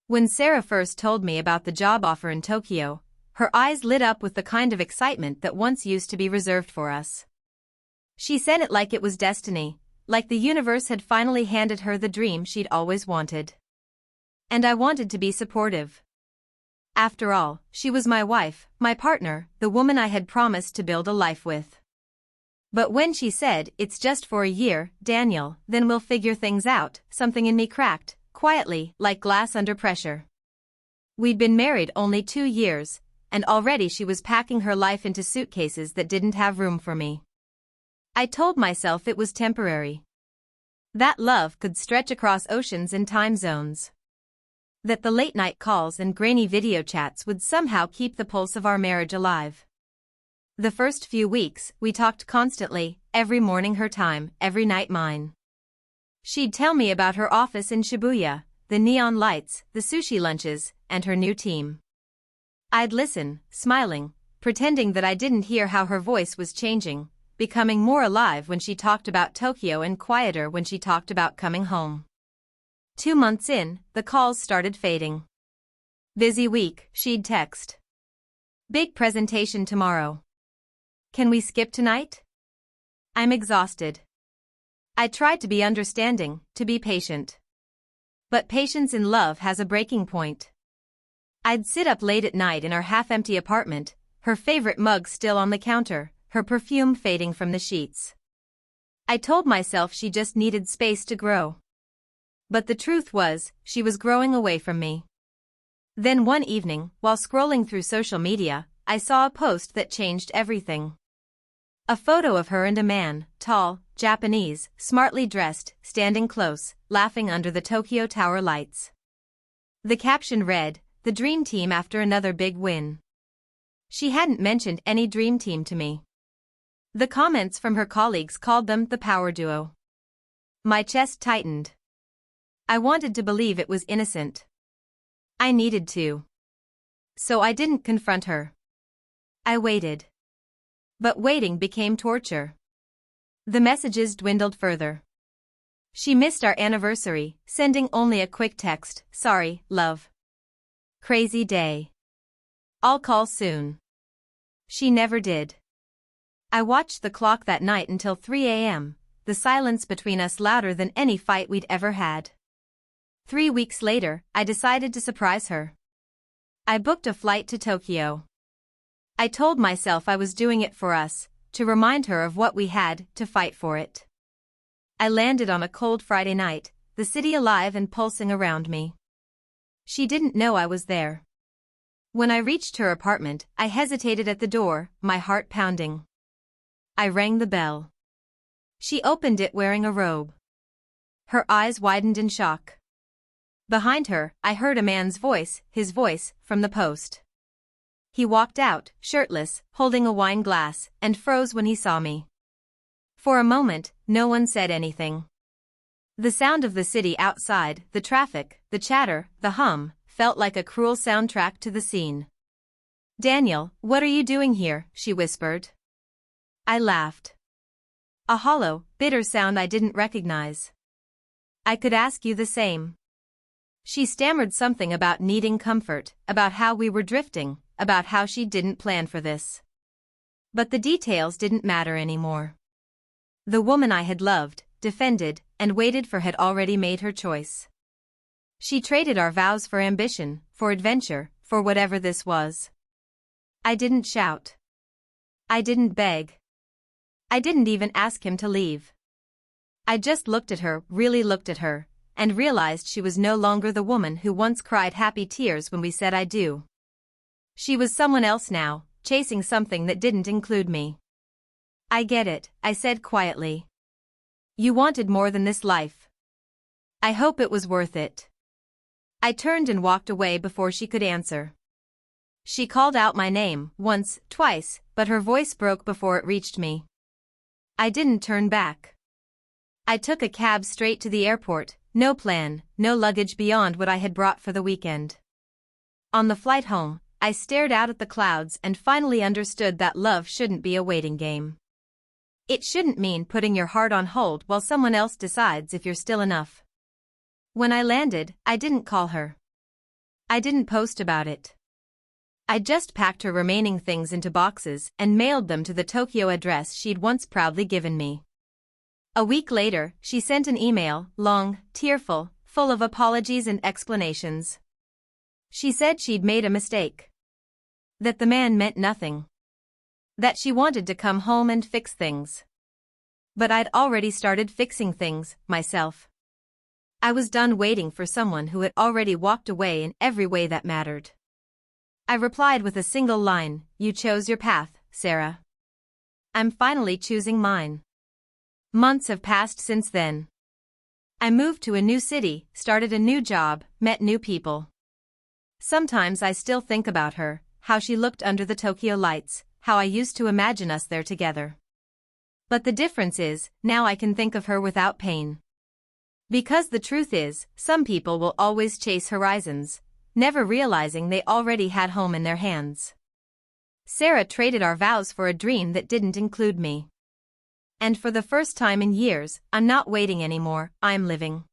When Sarah first told me about the job offer in Tokyo, her eyes lit up with the kind of excitement that once used to be reserved for us. She said it like it was destiny, like the universe had finally handed her the dream she'd always wanted. And I wanted to be supportive. After all, she was my wife, my partner, the woman I had promised to build a life with. But when she said, "It's just for a year, Daniel, then we'll figure things out," something in me cracked, quietly, like glass under pressure. We'd been married only 2 years, and already she was packing her life into suitcases that didn't have room for me. I told myself it was temporary. That love could stretch across oceans and time zones. That the late-night calls and grainy video chats would somehow keep the pulse of our marriage alive. The first few weeks, we talked constantly, every morning her time, every night mine. She'd tell me about her office in Shibuya, the neon lights, the sushi lunches, and her new team. I'd listen, smiling, pretending that I didn't hear how her voice was changing, becoming more alive when she talked about Tokyo and quieter when she talked about coming home. 2 months in, the calls started fading. "Busy week," she'd text. "Big presentation tomorrow. Can we skip tonight?" I'm exhausted. I tried to be understanding, to be patient. But patience in love has a breaking point. I'd sit up late at night in our half-empty apartment, her favorite mug still on the counter, her perfume fading from the sheets. I told myself she just needed space to grow. But the truth was, she was growing away from me. Then one evening, while scrolling through social media, I saw a post that changed everything. A photo of her and a man, tall, Japanese, smartly dressed, standing close, laughing under the Tokyo Tower lights. The caption read, "The dream team after another big win." She hadn't mentioned any dream team to me. The comments from her colleagues called them the power duo. My chest tightened. I wanted to believe it was innocent. I needed to. So I didn't confront her. I waited. But waiting became torture. The messages dwindled further. She missed our anniversary, sending only a quick text, "Sorry, love. Crazy day. I'll call soon." She never did. I watched the clock that night until 3 a.m., the silence between us louder than any fight we'd ever had. 3 weeks later, I decided to surprise her. I booked a flight to Tokyo. I told myself I was doing it for us, to remind her of what we had, to fight for it. I landed on a cold Friday night, the city alive and pulsing around me. She didn't know I was there. When I reached her apartment, I hesitated at the door, my heart pounding. I rang the bell. She opened it wearing a robe. Her eyes widened in shock. Behind her, I heard a man's voice, his voice, from the post. He walked out, shirtless, holding a wine glass, and froze when he saw me. For a moment, no one said anything. The sound of the city outside, the traffic, the chatter, the hum, felt like a cruel soundtrack to the scene. "Daniel, what are you doing here?" she whispered. I laughed. A hollow, bitter sound I didn't recognize. "I could ask you the same." She stammered something about needing comfort, about how we were drifting, about how she didn't plan for this. But the details didn't matter anymore. The woman I had loved, defended, and waited for had already made her choice. She traded our vows for ambition, for adventure, for whatever this was. I didn't shout. I didn't beg. I didn't even ask him to leave. I just looked at her, really looked at her, and realized she was no longer the woman who once cried happy tears when we said "I do." She was someone else now, chasing something that didn't include me. "I get it," I said quietly. "You wanted more than this life. I hope it was worth it." I turned and walked away before she could answer. She called out my name, once, twice, but her voice broke before it reached me. I didn't turn back. I took a cab straight to the airport, no plan, no luggage beyond what I had brought for the weekend. On the flight home, I stared out at the clouds and finally understood that love shouldn't be a waiting game. It shouldn't mean putting your heart on hold while someone else decides if you're still enough. When I landed, I didn't call her. I didn't post about it. I just packed her remaining things into boxes and mailed them to the Tokyo address she'd once proudly given me. A week later, she sent an email, long, tearful, full of apologies and explanations. She said she'd made a mistake. That the man meant nothing. That she wanted to come home and fix things. But I'd already started fixing things, myself. I was done waiting for someone who had already walked away in every way that mattered. I replied with a single line, "You chose your path, Sarah. I'm finally choosing mine." Months have passed since then. I moved to a new city, started a new job, met new people. Sometimes I still think about her, how she looked under the Tokyo lights, how I used to imagine us there together. But the difference is, now I can think of her without pain. Because the truth is, some people will always chase horizons, never realizing they already had home in their hands. Sarah traded our vows for a dream that didn't include me. And for the first time in years, I'm not waiting anymore, I'm living.